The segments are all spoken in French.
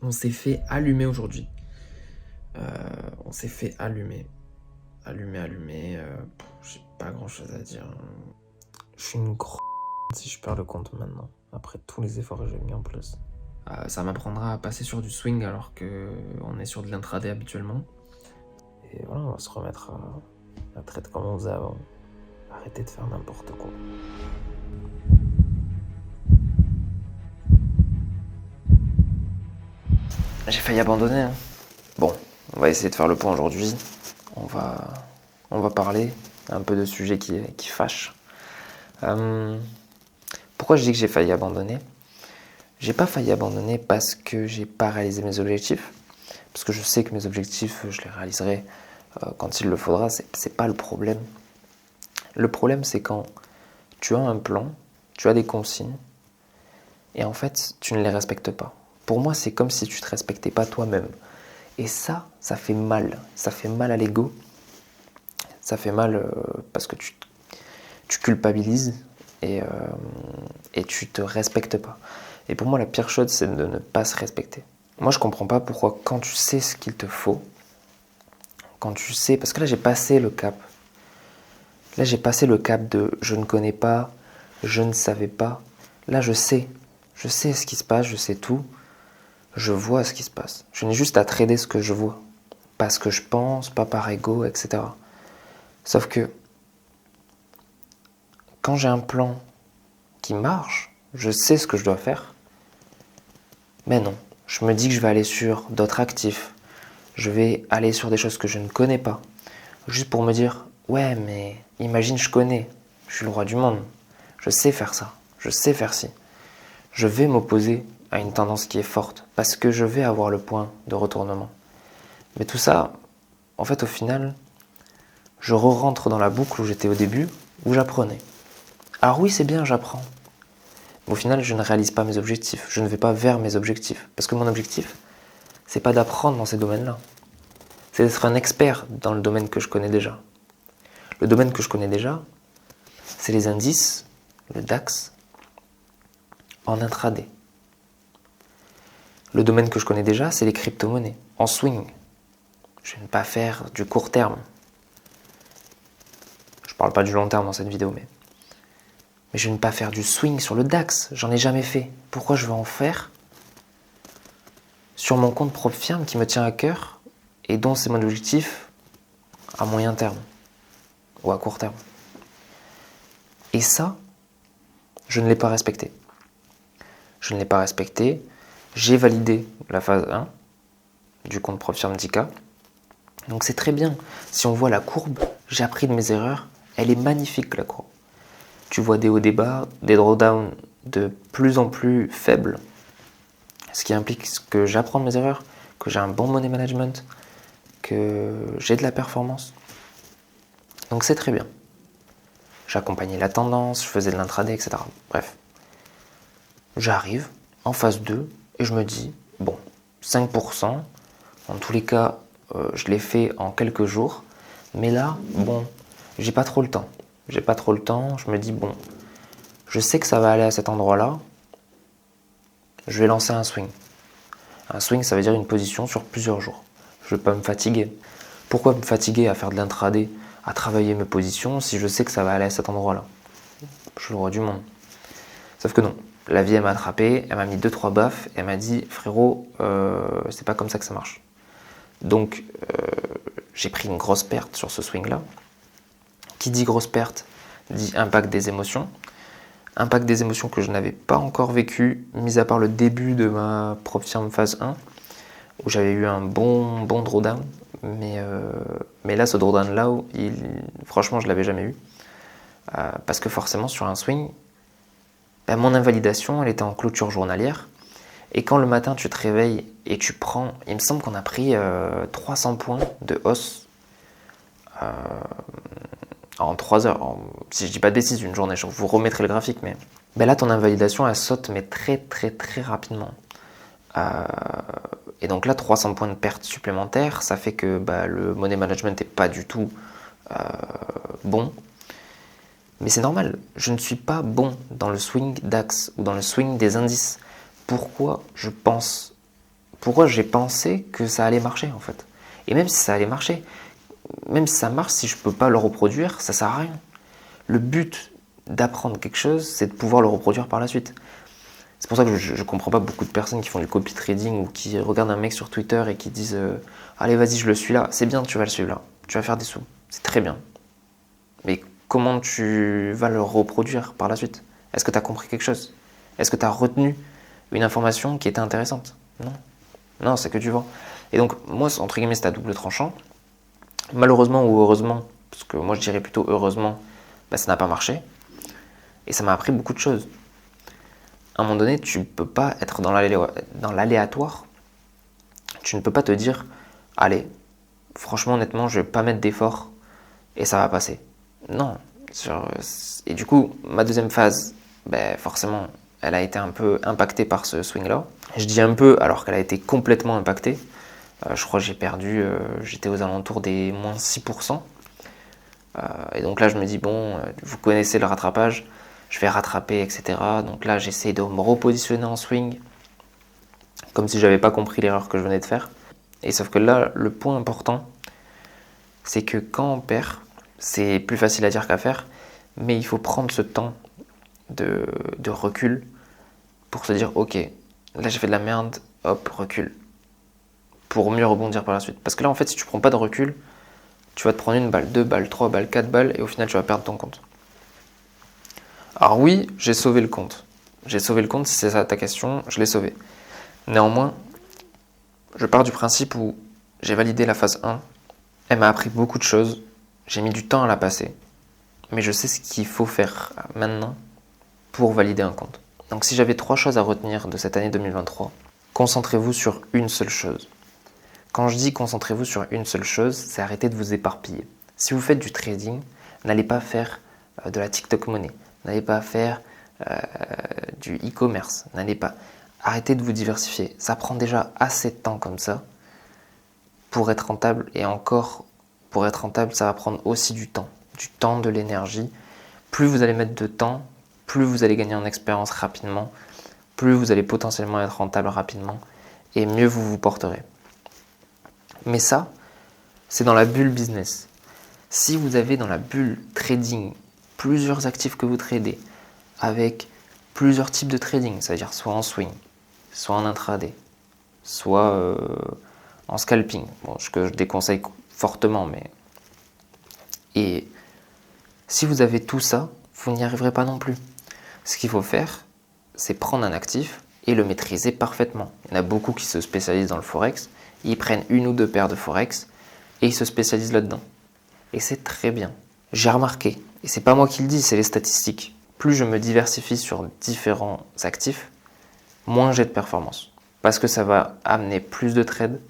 On s'est fait allumer aujourd'hui. On s'est fait allumer. J'ai pas grand chose à dire. Je suis une grosse si je perds le compte maintenant, après tous les efforts que j'ai mis en place. Ça m'apprendra à passer sur du swing alors que on est sur de l'intraday habituellement. Et voilà, on va se remettre à traiter comme on faisait avant. Arrêter de faire n'importe quoi. J'ai failli abandonner. Hein. Bon, on va essayer de faire le point aujourd'hui. On va parler un peu de sujets qui fâchent. Pourquoi je dis que j'ai failli abandonner ? J'ai pas failli abandonner parce que j'ai pas réalisé mes objectifs. Parce que je sais que mes objectifs, je les réaliserai quand il le faudra. C'est pas le problème. Le problème, c'est quand tu as un plan, tu as des consignes, et en fait, tu ne les respectes pas. Pour moi, c'est comme si tu te respectais pas toi-même. Et ça fait mal. Ça fait mal à l'ego. Ça fait mal parce que tu culpabilises et tu te respectes pas. Et pour moi, la pire chose, c'est de ne pas se respecter. Moi, je comprends pas pourquoi quand tu sais ce qu'il te faut, quand tu sais... Parce que là, j'ai passé le cap. Là, j'ai passé le cap de je ne connais pas, je ne savais pas. Là, je sais. Je sais ce qui se passe, je sais tout. Je vois ce qui se passe. Je n'ai juste à trader ce que je vois. Pas ce que je pense, pas par ego, etc. Sauf que quand j'ai un plan qui marche, je sais ce que je dois faire. Mais non, je me dis que je vais aller sur d'autres actifs. Je vais aller sur des choses que je ne connais pas. Juste pour me dire, ouais, mais imagine je connais. Je suis le roi du monde. Je sais faire ça. Je sais faire ci. Je vais m'opposer à une tendance qui est forte parce que je vais avoir le point de retournement. Mais tout ça, en fait, au final, je re-rentre dans la boucle où j'étais au début, où j'apprenais. Alors oui, c'est bien, j'apprends. Mais au final, je ne réalise pas mes objectifs. Je ne vais pas vers mes objectifs. Parce que mon objectif, c'est pas d'apprendre dans ces domaines-là. C'est d'être un expert dans le domaine que je connais déjà. Le domaine que je connais déjà, c'est les indices, le DAX, en intraday. Le domaine que je connais déjà, c'est les crypto-monnaies, en swing. Je ne vais pas faire du court terme. Je parle pas du long terme dans cette vidéo, mais je ne vais pas faire du swing sur le DAX. J'en ai jamais fait. Pourquoi je vais en faire sur mon compte propre firme qui me tient à cœur et dont c'est mon objectif à moyen terme ou à court terme. Et ça, je ne l'ai pas respecté. Je ne l'ai pas respecté. J'ai validé la phase 1 du compte propre firme 10K. Donc c'est très bien. Si on voit la courbe, j'ai appris de mes erreurs. Elle est magnifique la courbe. Tu vois des hauts, des bas, des drawdowns de plus en plus faibles. Ce qui implique que j'apprends de mes erreurs, que j'ai un bon money management, que j'ai de la performance. Donc c'est très bien. J'accompagnais la tendance, je faisais de l'intraday, etc. Bref. J'arrive en phase 2 et je me dis, bon, 5%, en tous les cas, je l'ai fait en quelques jours, mais là, bon, j'ai pas trop le temps. Je me dis, bon, je sais que ça va aller à cet endroit-là, je vais lancer un swing. Un swing, ça veut dire une position sur plusieurs jours. Je ne vais pas me fatiguer. Pourquoi me fatiguer à faire de l'intraday, à travailler mes positions, si je sais que ça va aller à cet endroit-là ? Je suis le roi du monde. Sauf que non. La vie, elle m'a attrapé, elle m'a mis 2-3 baffes, et elle m'a dit, frérot, c'est pas comme ça que ça marche. Donc, j'ai pris une grosse perte sur ce swing-là. Qui dit grosse perte, dit impact des émotions. Impact des émotions que je n'avais pas encore vécu, mis à part le début de ma propre firme phase 1, où j'avais eu un bon drawdown. Mais là, ce drawdown-là, franchement, je ne l'avais jamais eu. Parce que forcément, sur un swing, mon invalidation, elle était en clôture journalière. Et quand le matin, tu te réveilles et tu prends... Il me semble qu'on a pris 300 points de hausse en 3 heures. Si je dis pas de bêtises, une journée, je vous remettrai le graphique. Mais là, ton invalidation, elle saute, mais très, très, très rapidement. Et donc là, 300 points de perte supplémentaires, ça fait que le money management n'est pas du tout bon. Mais c'est normal, je ne suis pas bon dans le swing DAX ou dans le swing des indices. Pourquoi je pense pourquoi j'ai pensé que ça allait marcher en fait. Et même si ça allait marcher, même si ça marche, si je peux pas le reproduire, ça sert à rien. Le but d'apprendre quelque chose, c'est de pouvoir le reproduire par la suite. C'est pour ça que je comprends pas beaucoup de personnes qui font du copy trading ou qui regardent un mec sur Twitter et qui disent allez vas-y je le suis là, c'est bien tu vas le suivre là, tu vas faire des sous, c'est très bien. Mais comment tu vas le reproduire par la suite? Est-ce que tu as compris quelque chose? Est-ce que tu as retenu une information qui était intéressante? Non. Non, c'est que du vent. Et donc, moi, entre guillemets, c'est à double tranchant. Malheureusement ou heureusement, parce que moi je dirais plutôt heureusement, bah, ça n'a pas marché. Et ça m'a appris beaucoup de choses. À un moment donné, tu ne peux pas être dans l'aléatoire. Tu ne peux pas te dire, allez, franchement, honnêtement, je ne vais pas mettre d'effort et ça va passer. Non. Et du coup, ma deuxième phase, ben, forcément, elle a été un peu impactée par ce swing-là. Je dis un peu alors qu'elle a été complètement impactée. Je crois que j'ai perdu, j'étais aux alentours des moins 6%. Et donc là, je me dis, bon, vous connaissez le rattrapage, je vais rattraper, etc. Donc là, j'essaie de me repositionner en swing, comme si je n'avais pas compris l'erreur que je venais de faire. Et sauf que là, le point important, c'est que quand on perd, c'est plus facile à dire qu'à faire, mais il faut prendre ce temps de recul pour se dire, ok, là j'ai fait de la merde, hop, recul. Pour mieux rebondir par la suite. Parce que là, en fait, si tu prends pas de recul, tu vas te prendre une balle, deux balles, trois balles, quatre balles, et au final, tu vas perdre ton compte. Alors oui, j'ai sauvé le compte. J'ai sauvé le compte, si c'est ça ta question, je l'ai sauvé. Néanmoins, je pars du principe où j'ai validé la phase 1. Elle m'a appris beaucoup de choses. J'ai mis du temps à la passer. Mais je sais ce qu'il faut faire maintenant pour valider un compte. Donc si j'avais 3 choses à retenir de cette année 2023, concentrez-vous sur une seule chose. Quand je dis concentrez-vous sur une seule chose, c'est arrêter de vous éparpiller. Si vous faites du trading, n'allez pas faire de la TikTok money, n'allez pas faire du e-commerce, n'allez pas. Arrêtez de vous diversifier. Ça prend déjà assez de temps comme ça pour être rentable, et encore, pour être rentable, ça va prendre aussi du temps, de l'énergie. Plus vous allez mettre de temps, plus vous allez gagner en expérience rapidement, plus vous allez potentiellement être rentable rapidement, et mieux vous vous porterez. Mais ça, c'est dans la bulle business. Si vous avez dans la bulle trading plusieurs actifs que vous tradez, avec plusieurs types de trading, c'est-à-dire soit en swing, soit en intraday, soit en scalping, bon, que je déconseille fortement, mais... Et si vous avez tout ça, vous n'y arriverez pas non plus. Ce qu'il faut faire, c'est prendre un actif et le maîtriser parfaitement. Il y en a beaucoup qui se spécialisent dans le forex, ils prennent une ou deux paires de forex et ils se spécialisent là-dedans. Et c'est très bien. J'ai remarqué, et c'est pas moi qui le dis, c'est les statistiques. Plus je me diversifie sur différents actifs, moins j'ai de performance. Parce que ça va amener plus de trades.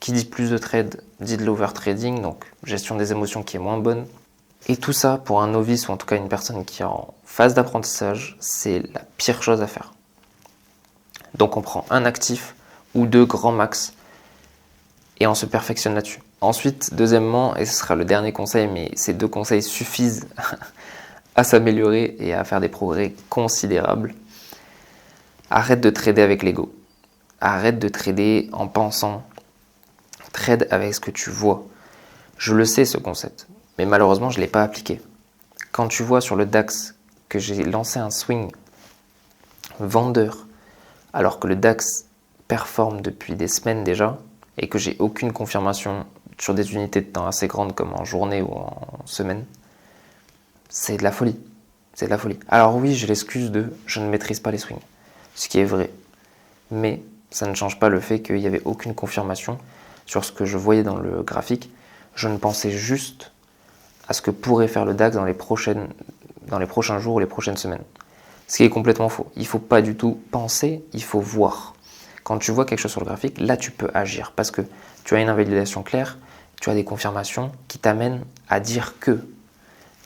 Qui dit plus de trades dit de l'overtrading, donc gestion des émotions qui est moins bonne. Et tout ça, pour un novice ou en tout cas une personne qui est en phase d'apprentissage, c'est la pire chose à faire. Donc on prend un actif ou deux grands max et on se perfectionne là-dessus. Ensuite, deuxièmement, et ce sera le dernier conseil, mais ces 2 conseils suffisent à s'améliorer et à faire des progrès considérables. Arrête de trader avec l'ego. Arrête de trader en pensant. Trade avec ce que tu vois. Je le sais ce concept, mais malheureusement je ne l'ai pas appliqué. Quand tu vois sur le DAX que j'ai lancé un swing vendeur, alors que le DAX performe depuis des semaines déjà, et que j'ai aucune confirmation sur des unités de temps assez grandes comme en journée ou en semaine, c'est de la folie. C'est de la folie. Alors oui, j'ai l'excuse de je ne maîtrise pas les swings, ce qui est vrai. Mais ça ne change pas le fait qu'il n'y avait aucune confirmation sur ce que je voyais dans le graphique. Je ne pensais juste à ce que pourrait faire le DAX dans les prochains jours ou les prochaines semaines. Ce qui est complètement faux. Il ne faut pas du tout penser, il faut voir. Quand tu vois quelque chose sur le graphique, là tu peux agir parce que tu as une invalidation claire, tu as des confirmations qui t'amènent à dire que.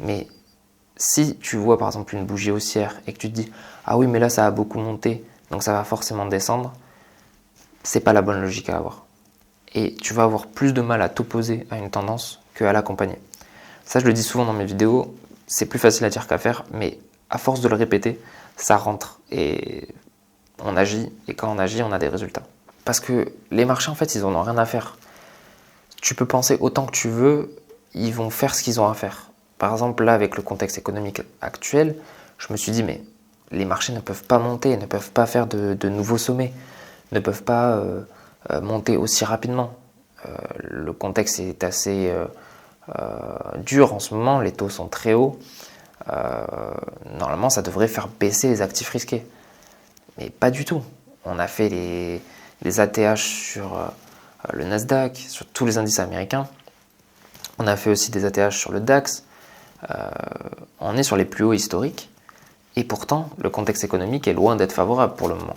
Mais si tu vois par exemple une bougie haussière et que tu te dis « Ah oui, mais là ça a beaucoup monté, donc ça va forcément descendre », c'est pas la bonne logique à avoir. Et tu vas avoir plus de mal à t'opposer à une tendance qu'à l'accompagner. Ça, je le dis souvent dans mes vidéos, c'est plus facile à dire qu'à faire, mais à force de le répéter, ça rentre et on agit. Et quand on agit, on a des résultats. Parce que les marchés, en fait, ils en ont rien à faire. Tu peux penser autant que tu veux, ils vont faire ce qu'ils ont à faire. Par exemple, là, avec le contexte économique actuel, je me suis dit, mais les marchés ne peuvent pas monter, ne peuvent pas faire de nouveaux sommets, ne peuvent pas monter aussi rapidement. Le contexte est assez dur en ce moment, les taux sont très hauts. Normalement, ça devrait faire baisser les actifs risqués. Mais pas du tout. On a fait les ATH sur le Nasdaq, sur tous les indices américains. On a fait aussi des ATH sur le DAX. On est sur les plus hauts historiques. Et pourtant, le contexte économique est loin d'être favorable pour le moment.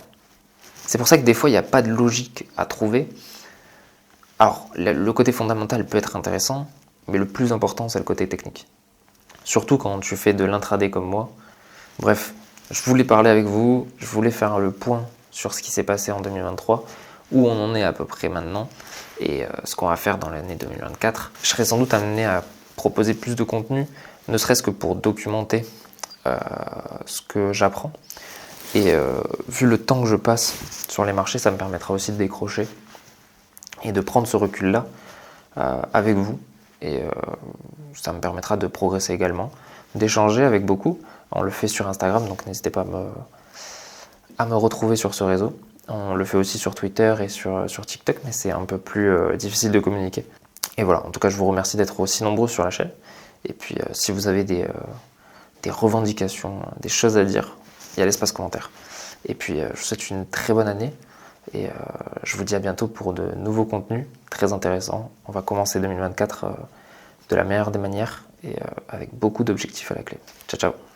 C'est pour ça que des fois, il n'y a pas de logique à trouver. Alors, le côté fondamental peut être intéressant, mais le plus important, c'est le côté technique. Surtout quand tu fais de l'intraday comme moi. Bref, je voulais parler avec vous, je voulais faire le point sur ce qui s'est passé en 2023, où on en est à peu près maintenant, et ce qu'on va faire dans l'année 2024. Je serai sans doute amené à proposer plus de contenu, ne serait-ce que pour documenter ce que j'apprends. Et vu le temps que je passe sur les marchés, ça me permettra aussi de décrocher et de prendre ce recul-là avec vous. Et ça me permettra de progresser également, d'échanger avec beaucoup. On le fait sur Instagram, donc n'hésitez pas à me retrouver sur ce réseau. On le fait aussi sur Twitter et sur TikTok, mais c'est un peu plus difficile de communiquer. Et voilà, en tout cas, je vous remercie d'être aussi nombreux sur la chaîne. Et puis, si vous avez des revendications, des choses à dire, il y a l'espace commentaire. Et puis, je vous souhaite une très bonne année. Et je vous dis à bientôt pour de nouveaux contenus très intéressants. On va commencer 2024 de la meilleure des manières et avec beaucoup d'objectifs à la clé. Ciao, ciao!